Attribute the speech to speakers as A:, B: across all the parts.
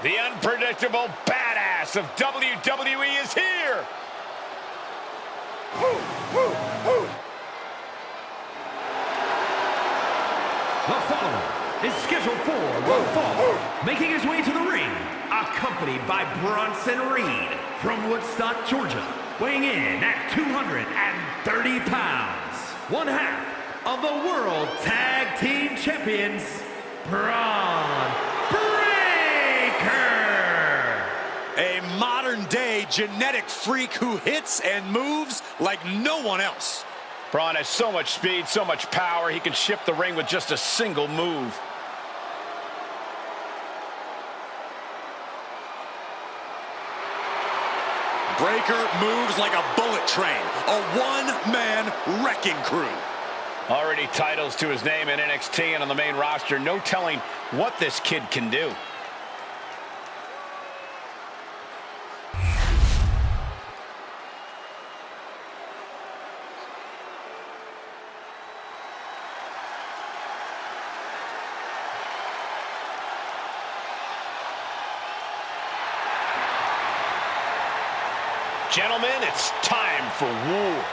A: The unpredictable badass of WWE is here.
B: The follower is scheduled for one fall, making his way to the ring, accompanied by Bronson Reed from Woodstock, Georgia, weighing in at 230 pounds, one half of the World Tag Team Champions, Bron Breakker.
C: A modern-day genetic freak who hits and moves like no one else.
A: Braun has so much speed, so much power, he can shift the ring with just a single move.
C: Breakker moves like a bullet train, a one-man wrecking crew.
A: Already titles to his name in NXT and on the main roster. No telling what this kid can do. Gentlemen, it's time for war.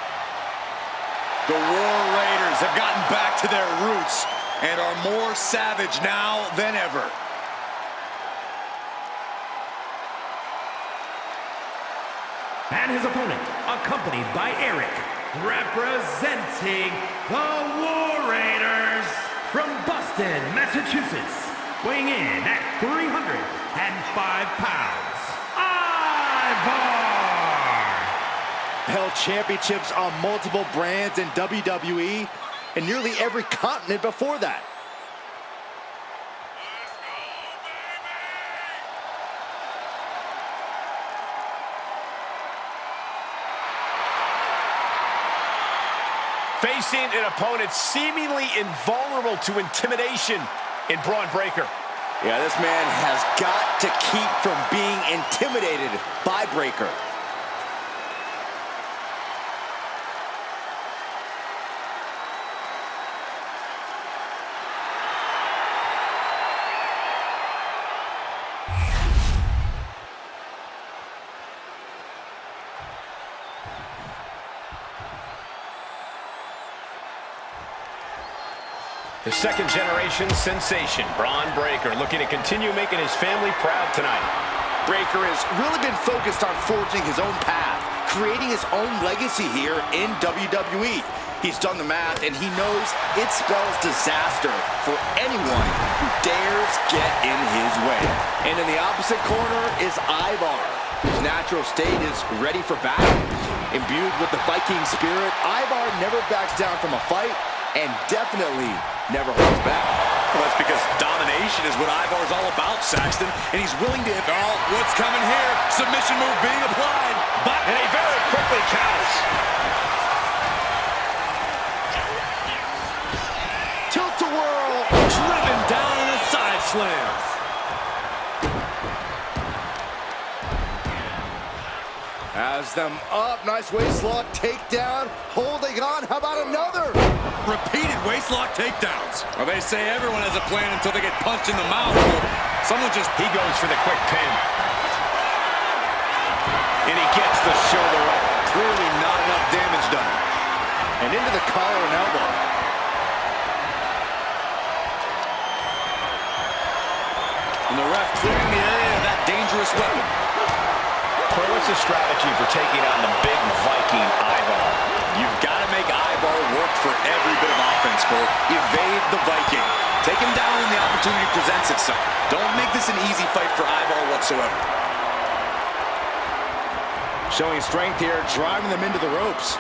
C: The War Raiders have gotten back to their roots and are more savage now than ever.
B: And his opponent, accompanied by Eric, representing the War Raiders from Boston, Massachusetts, weighing in at 305 pounds, Ivar.
D: Held championships on multiple brands in WWE and nearly every continent before that.
A: Facing an opponent seemingly invulnerable to intimidation in Bron Breakker.
D: Yeah, this man has got to keep from being intimidated by Breakker.
A: The second-generation sensation, Bron Breakker, looking to continue making his family proud tonight.
D: Breakker has really been focused on forging his own path, creating his own legacy here in WWE. He's done the math, and he knows it spells disaster for anyone who dares get in his way. And in the opposite corner is Ivar. His natural state is ready for battle. Imbued with the Viking spirit, Ivar never backs down from a fight, and definitely never holds back.
C: Well, that's because domination is what Ivar's all about, Saxton, and he's willing to... Oh, what's coming here? Submission move being applied.
A: And he very quickly counters.
D: Tilt-a-whirl,
C: Driven down in a side slam.
D: Has them up, nice waistlock takedown, holding on, how about another?
C: Repeated waistlock takedowns. Well, they say everyone has a plan until they get punched in the mouth. Someone just...
A: He goes for the quick pin. And he gets the shoulder up.
C: Clearly not enough damage done.
D: And into the collar and elbow.
C: And the ref clearing the area of that dangerous weapon.
A: Well, what's the strategy for taking on the big Viking Ivar?
C: You've got to make Ivar work for every bit of offense, Cole. Evade the Viking. Take him down when the opportunity presents itself. Don't make this an easy fight for Ivar whatsoever.
D: Showing strength here, driving them into the ropes.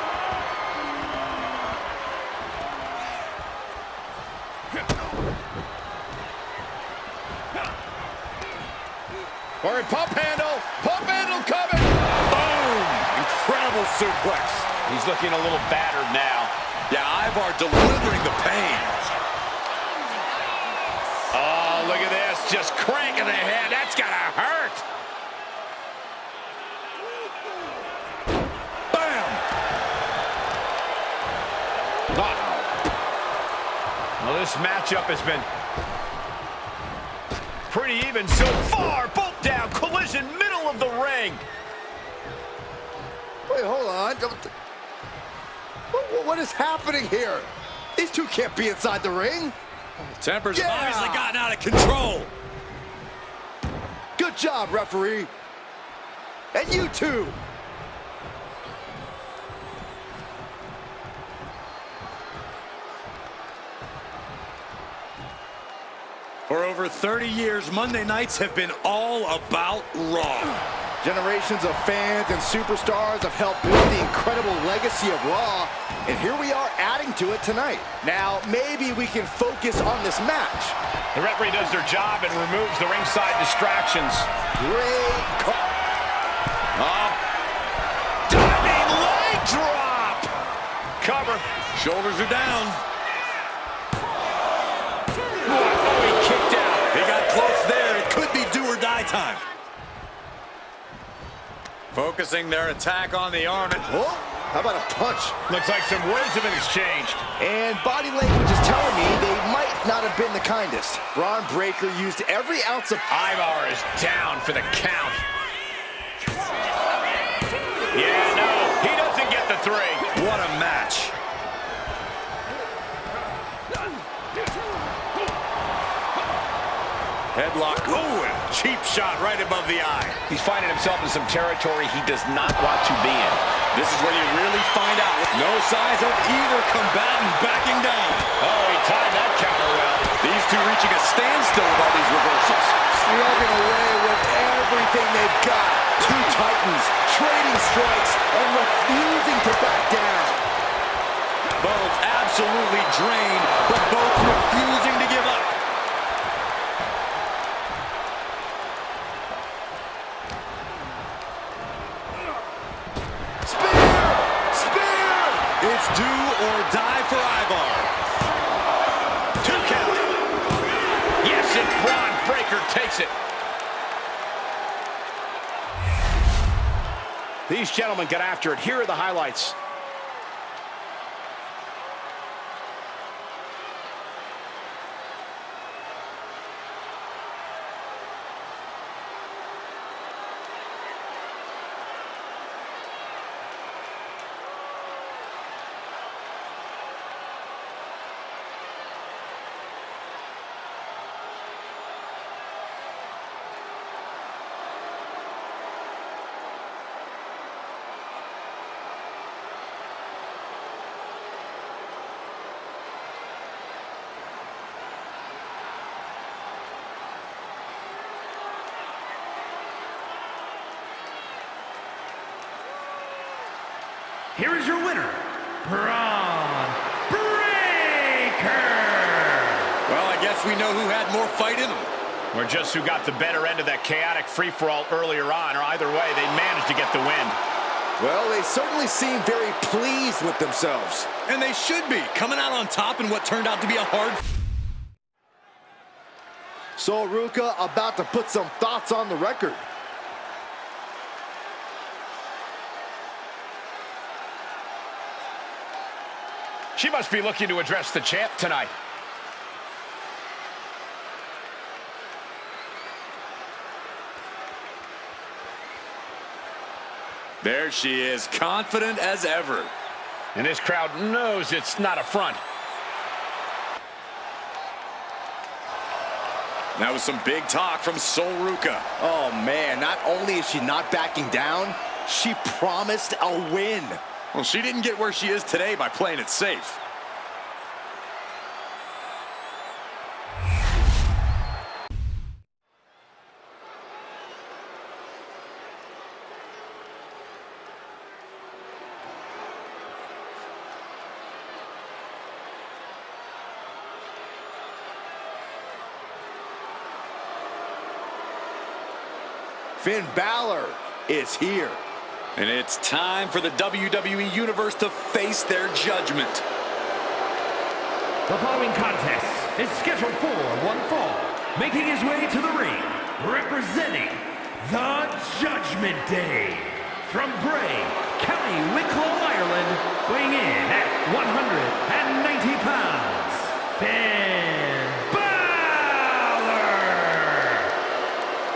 A: Or pump handle coming.
C: Boom! Incredible suplex.
A: He's looking a little battered now.
C: Yeah, Ivar delivering the pain.
A: Oh, look at this, just cranking the head. That's gotta hurt.
C: Bam!
A: Well, this matchup has been pretty even so far. Both down, collision, middle of the ring.
D: Wait, hold on. What is happening here? These two can't be inside the ring.
C: Tempers have obviously gotten out of control.
D: Good job, referee. And you too.
C: For over 30 years, Monday nights have been all about Raw.
D: Generations of fans and superstars have helped build the incredible legacy of Raw, and here we are adding to it tonight. Now, maybe we can focus on this match.
A: The referee does their job and removes the ringside distractions.
D: Great call.
A: Diving leg drop! Cover.
C: Shoulders are down.
A: Oh, he kicked out.
C: They got close there. It could be do or die time. Focusing their attack on the arm.
D: Oh, how about a punch?
A: Looks like some words have been exchanged.
D: And body language is telling me they might not have been the kindest. Braun Breaker used every ounce of...
A: Ivar is down for the count. Yeah, no, he doesn't get the 3.
C: What a match. Headlock. Oh, cheap shot right above the eye.
A: He's finding himself in some territory he does not want to be in.
C: This is where you really find out. No signs of either combatant backing down.
A: Oh, he timed that counter well.
C: These two reaching a standstill with all these reversals.
D: Slugging away with everything they've got. Two titans trading strikes and refusing to back down.
C: Both absolutely drained, but both refusing to give up. It's do or die for Ivar.
A: 2 count. Yes, and Braun Breaker takes it. These gentlemen get after it. Here are the highlights.
B: Here is your winner, Bronson Breaker.
C: Well, I guess we know who had more fight in them.
A: Or just who got the better end of that chaotic free-for-all earlier on, or either way, they managed to get the win.
D: Well, they certainly seem very pleased with themselves.
C: And they should be, coming out on top in what turned out to be a hard...
D: So Ruca about to put some thoughts on the record.
A: She must be looking to address the champ tonight.
C: There she is, confident as ever.
A: And this crowd knows it's not a front.
C: That was some big talk from Sol Ruca.
D: Oh man, not only is she not backing down, she promised a win.
C: Well, she didn't get where she is today by playing it safe.
D: Finn Balor is here.
C: And it's time for the WWE Universe to face their judgment.
B: The following contest is scheduled for one fall. Making his way to the ring, representing the Judgment Day. From Bray, County Wicklow, Ireland, weighing in at 190 pounds, Finn Balor.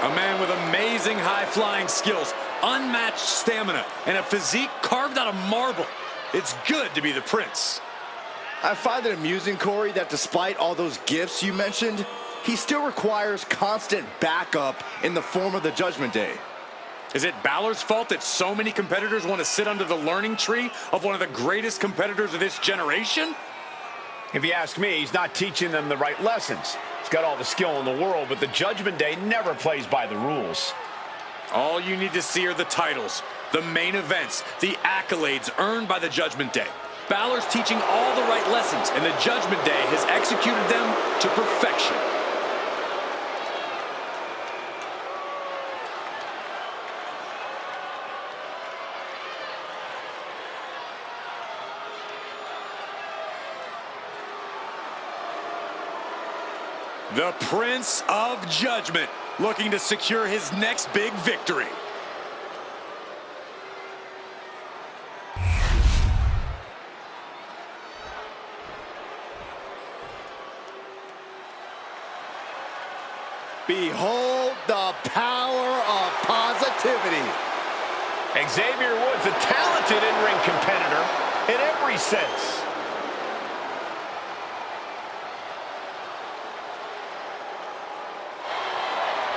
C: A man with amazing high-flying skills, unmatched stamina, and a physique carved out of marble. It's good to be the Prince.
D: I find it amusing, Corey, that despite all those gifts you mentioned, he still requires constant backup in the form of the Judgment Day.
C: Is it Balor's fault that so many competitors want to sit under the learning tree of one of the greatest competitors of this generation?
A: If you ask me, he's not teaching them the right lessons. He's got all the skill in the world, but the Judgment Day never plays by the rules.
C: All you need to see are the titles, the main events, the accolades earned by the Judgment Day. Balor's teaching all the right lessons, and the Judgment Day has executed them to perfection. The Prince of Judgment, looking to secure his next big victory.
D: Behold the power of positivity.
A: Xavier Woods, a talented in-ring competitor in every sense.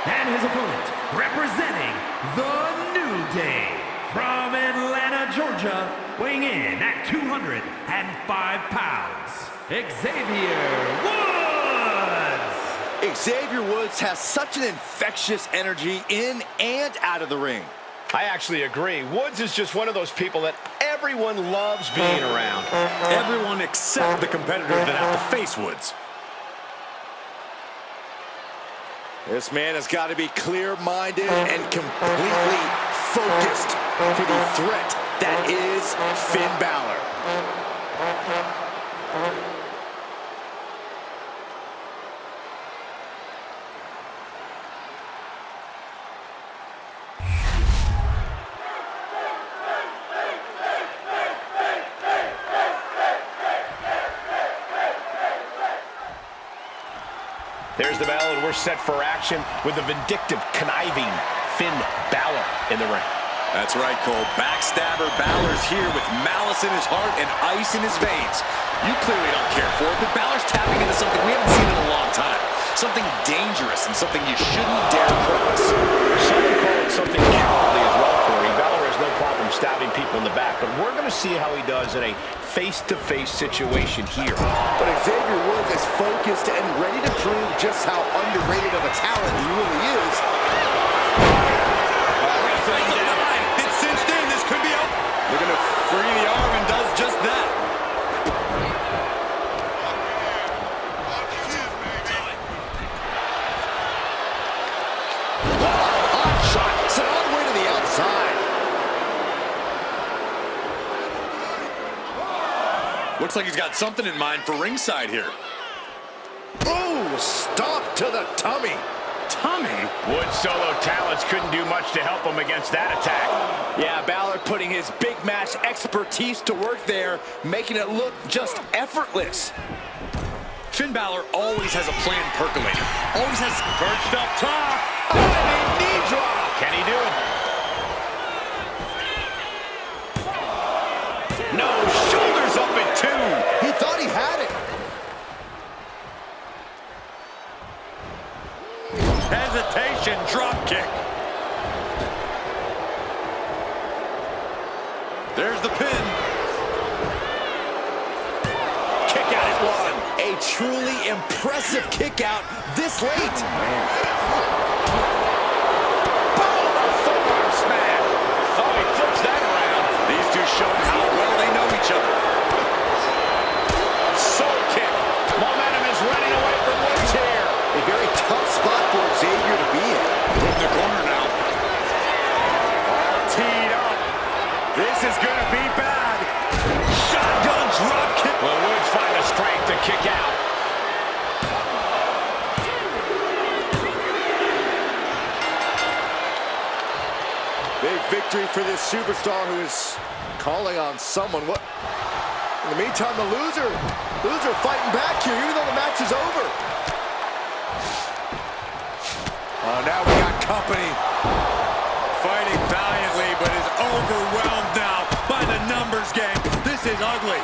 B: And his opponent, representing the New Day, from Atlanta, Georgia, weighing in at 205 pounds, Xavier Woods!
D: Xavier Woods has such an infectious energy in and out of the ring.
A: I actually agree. Woods is just one of those people that everyone loves being around.
C: Everyone except the competitors that have to face Woods.
D: This man has got to be clear-minded and completely focused for the threat that is Finn Balor.
A: There's the bell, and we're set for action with the vindictive, conniving Finn Balor in the ring.
C: That's right, Cole. Backstabber Balor's here with malice in his heart and ice in his veins. You clearly don't care for it, but Balor's tapping into something we haven't seen in a long time. Something dangerous and something you shouldn't dare cross.
A: Some would call it something cowardly as well, Corey. Balor has no problem stabbing people in the back, but we're going to see how he does in a face-to-face situation here.
D: But Xavier Woods is focused and ready to prove just how underrated of a talent he really is.
C: It's cinched in. This could be up. Looking to free the arm and does just that.
D: Hot shot, sent all the way to the outside.
C: Looks like he's got something in mind for ringside here.
D: Oh, stomp to the tummy.
C: Tummy?
A: Woods' solo talents couldn't do much to help him against that attack.
D: Yeah, Balor putting his big match expertise to work there, making it look just effortless.
C: Finn Balor always has a plan percolating. Always has perched up top.
D: Knee drop.
A: Can he do it? No, shoulders up at 2.
D: He thought he had it.
C: Hesitation, drop kick. There's the pin.
D: Kick out at 1. A truly impressive kick out this late.
A: Boom! A forearm smash. Oh, he flips that around.
C: These two show how well they know each other.
A: Soul kick. Momentum is running away from Woods here.
D: A very tough spot for Xavier to be in.
C: Put in the corner now. All teed up. This is going to be bad. Shotgun drop kick.
A: Will Woods find the strength to kick out?
D: Big victory for this superstar who is calling on someone. What? In the meantime, the loser fighting back here, even though the match is over.
C: Now we got company. Fighting valiantly, but is overwhelmed now by the numbers game. This is ugly.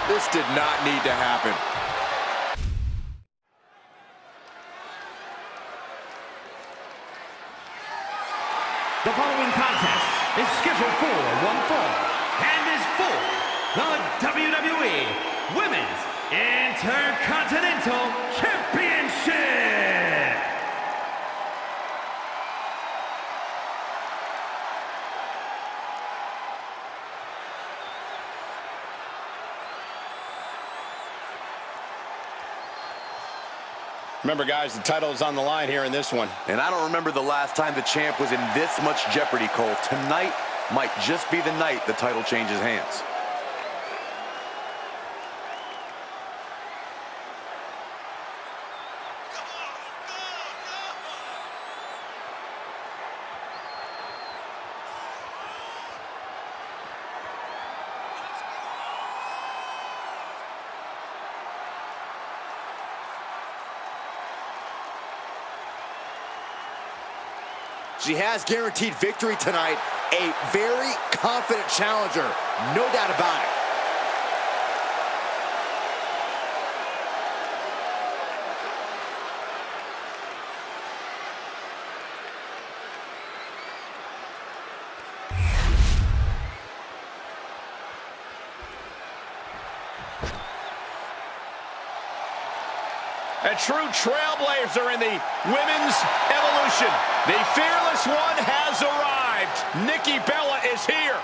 C: This did not need to happen.
B: The following contest is scheduled for one fall and is for the WWE Women's InterContinental Championship.
A: Remember, guys, the title is on the line here in this one.
D: And I don't remember the last time the champ was in this much jeopardy, Cole. Tonight might just be the night the title changes hands. She has guaranteed victory tonight. A very confident challenger, no doubt about it.
A: A true trailblazer in the women's evolution. The fearless one has arrived. Nikki Bella is here.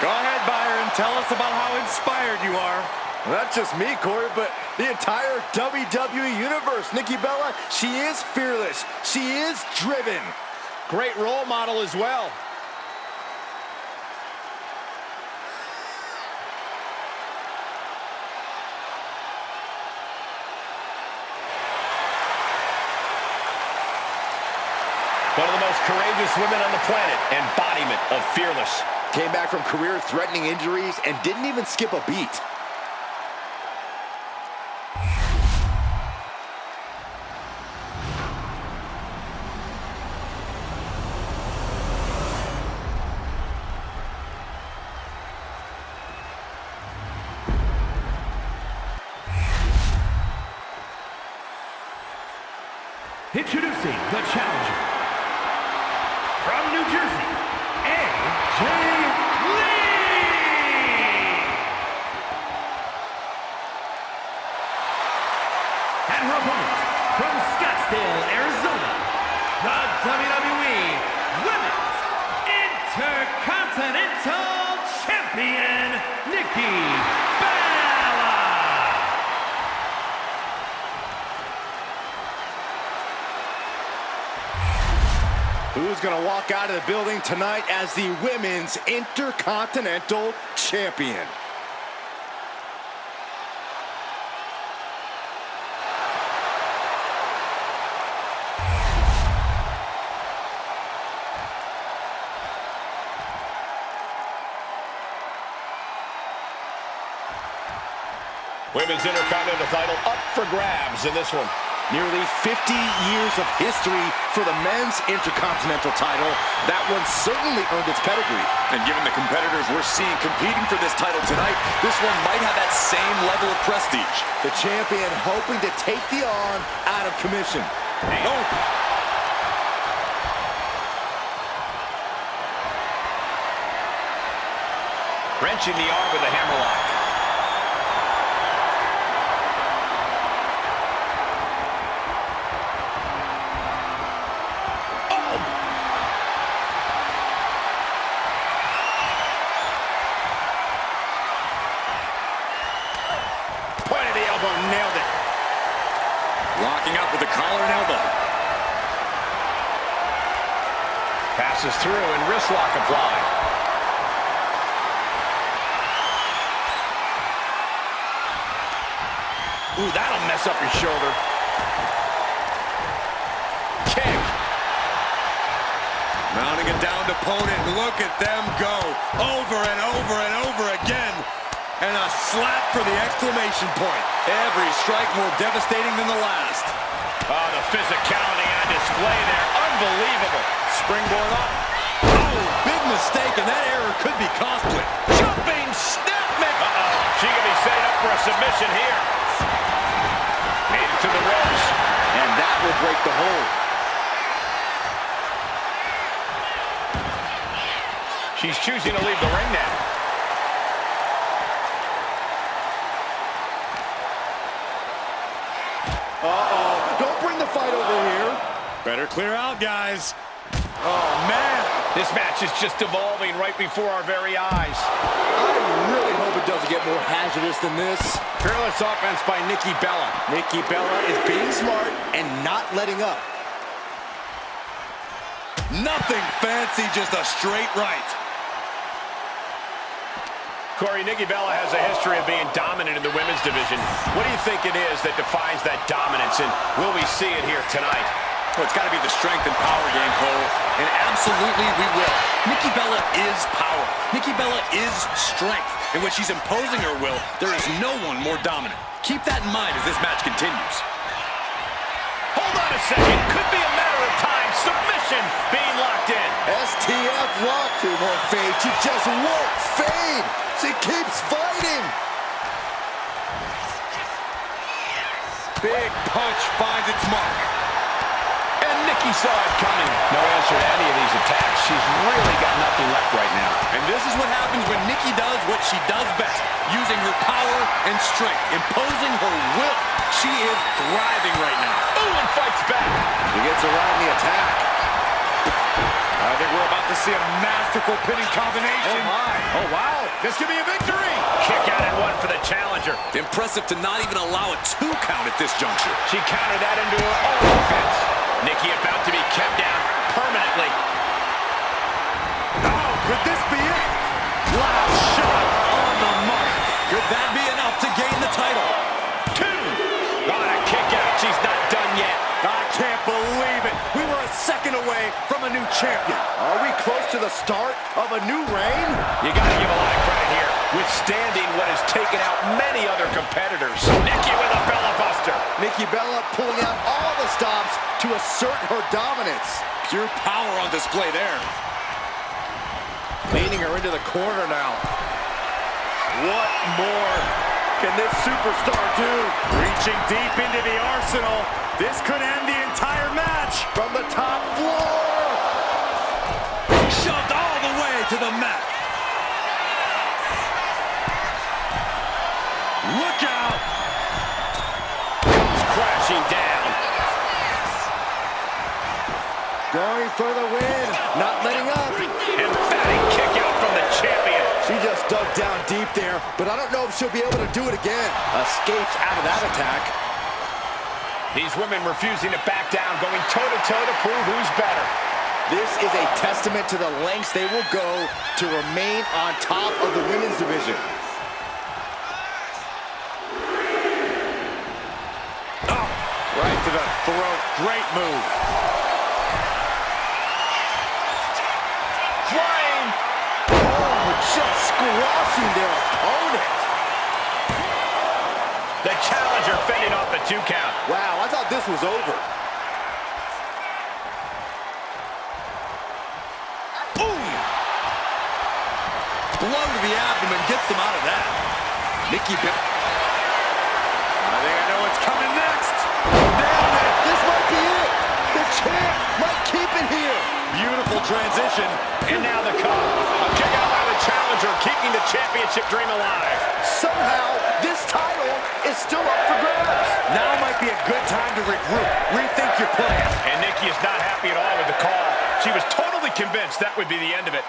C: Go ahead, Byron. Tell us about how inspired you are.
D: Well, that's just me, Corey, but the entire WWE Universe. Nikki Bella, she is fearless. She is driven.
A: Great role model as well. One of the most courageous women on the planet, embodiment of fearless.
D: Came back from career-threatening injuries and didn't even skip a beat.
B: Introducing the challenger from New Jersey, AJ Lee! And her opponent from Scottsdale, Arizona, the WWE Women's Intercontinental Champion, Nikki Bella!
D: Who's going to walk out of the building tonight as the Women's Intercontinental Champion?
A: Women's Intercontinental title up for grabs in this one.
D: Nearly 50 years of history for the men's Intercontinental title. That one certainly earned its pedigree.
C: And given the competitors we're seeing competing for this title tonight, this one might have that same level of prestige.
D: The champion hoping to take the on out of commission.
C: Oh.
A: Wrenching the arm with a hammerlock.
D: Nailed it.
C: Locking up with the collar and elbow.
A: Passes through and wrist lock applied. Ooh, that'll mess up your shoulder. Kick.
C: Mounting a downed opponent. Look at them go over and over and over again. And a slap for the exclamation point. Every strike more devastating than the last.
A: Oh, the physicality on display there. Unbelievable. Springboard up.
C: Oh, big mistake, and that error could be costly.
A: Jumping snap mix. Uh-oh. She could be setting up for a submission here. Made it to the ropes.
D: And that will break the hold.
A: She's choosing to leave the ring now.
D: Uh-oh. Don't bring the fight over here.
C: Better clear out, guys. Oh, man.
A: This match is just evolving right before our very eyes.
D: I really hope it doesn't get more hazardous than this.
A: Fearless offense by Nikki Bella.
D: Nikki Bella is being smart and not letting up.
C: Nothing fancy, just a straight right.
A: Corey, Nikki Bella has a history of being dominant in the women's division. What do you think it is that defines that dominance, and will we see it here tonight?
C: Well, it's got to be the strength and power game, Cole. And absolutely we will. Nikki Bella is power. Nikki Bella is strength. And when she's imposing her will, there is no one more dominant. Keep that in mind as this match continues.
A: Hold on a second. Could be a matter of time. Submission being locked in.
D: STF lock. She won't fade. She just won't fade. She keeps fighting.
C: Big punch finds its mark.
A: And Nikki saw it coming. No answer to any of these attacks. She's really got nothing left right now.
C: And this is what happens when Nikki does what she does best, using her power and strength, imposing her will. She is thriving right now.
A: Ooh, and fights back.
D: She gets around the attack.
C: I think we're about to see a masterful pinning combination.
A: Oh, my. Oh, wow. This could be a victory. Kick out and one for the challenger.
C: Impressive to not even allow a 2 count at this juncture.
A: She countered that into her own offense. Nikki about to be kept down permanently.
C: Oh, could this be it? Last shot on the mark. Could that be enough to gain the title?
A: 2. Oh, a kick out. She's not done yet.
C: I can't believe it. We were a second away from a new champion.
D: Are we close to the start of a new reign?
A: You got to give a lot of credit here, withstanding what has taken out many other competitors. Nikki with a Bella buster.
D: Nikki Bella pulling out all the stops to assert her dominance.
C: Pure power on display there.
D: Leading her into the corner now. What more can this superstar do?
C: Reaching deep into the arsenal. This could end the entire match.
D: From the top floor.
C: Shoved all the way to the mat. Look out.
A: Comes crashing down.
D: Going for the win. Not letting up.
A: Emphatic kick out from the champion.
D: She just dug down deep there, but I don't know if she'll be able to do it again. Escapes out of that attack.
A: These women refusing to back down, going toe-to-toe to prove who's better.
D: This is a testament to the lengths they will go to remain on top of the women's division.
C: Oh, right to the throat. Great move.
A: Flying.
D: Oh, just squashing their opponent.
A: The challenger fending off the 2 count.
D: Wow, I thought this was over.
C: Boom! Blow to the abdomen gets them out of that. Nikki Bella. I think I know what's coming next.
D: Nailed it. This might be it. The champ might keep it here.
C: Beautiful transition.
A: And now the cover. A kick out by the challenger, keeping the championship dream alive.
D: Somehow, this title is still up for grabs.
C: Now might be a good time to regroup. Rethink your plan.
A: And Nikki is not happy at all with the call. She was totally convinced that would be the end of it.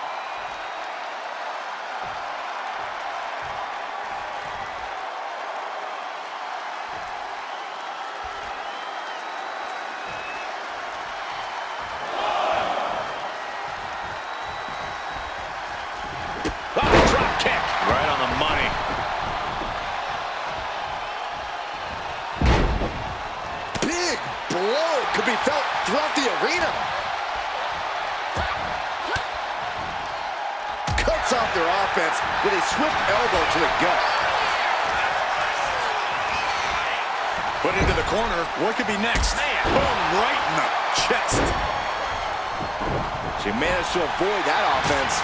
A: Drop kick.
C: Right on the money.
D: Big blow could be felt throughout the arena. Cuts cuts off their offense with a swift elbow to the gut.
C: Put into the corner. What could be next?
A: Man.
C: Boom, right in the chest.
D: She managed to avoid that offense.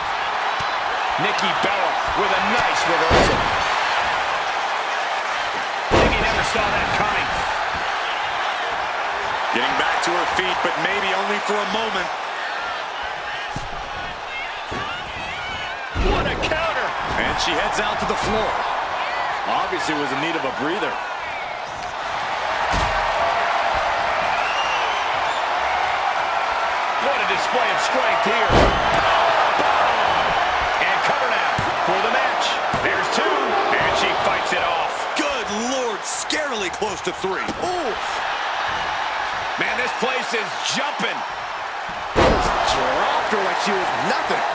A: Nikki Bella with a nice reversal. Nikki never saw that coming.
C: Getting back to her feet, but maybe only for a moment.
A: What a counter.
C: And she heads out to the floor.
D: Obviously was in need of a breather.
A: What a display of strength here. And cover now for the match. There's two, and she fights it off.
C: Good Lord, scarily close to 3.
A: Ooh. Man, this place is jumping.
D: Dropped her like she was nothing.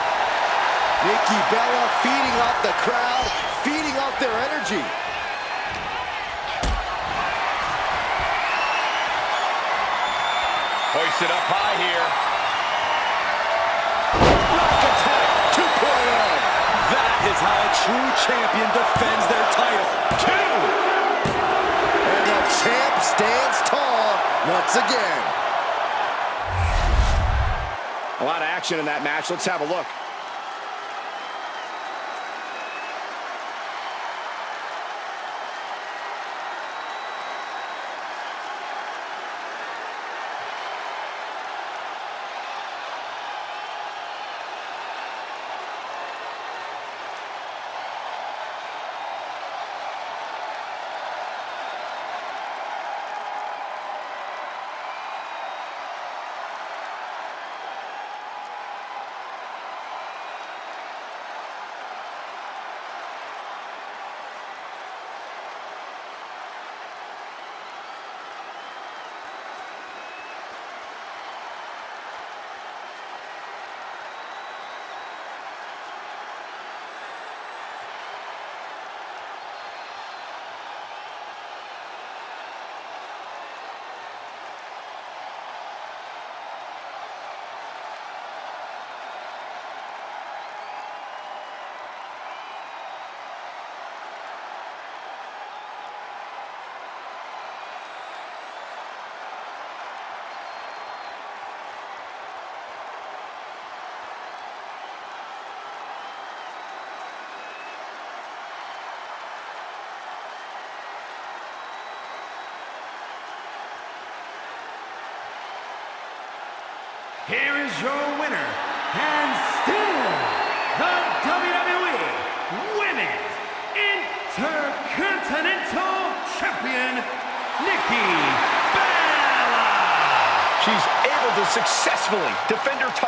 D: Nikki Bella feeding off the crowd, feeding off their energy.
A: Hoisted up high here.
D: Rock attack 2.0.
C: That is how a true champion defends their title.
A: 2.
D: And the champ stands tall once again. A lot of action in that match. Let's have a look.
B: Here is your winner, and still the WWE Women's InterContinental Champion, Nikki Bella.
A: She's able to successfully defend her title.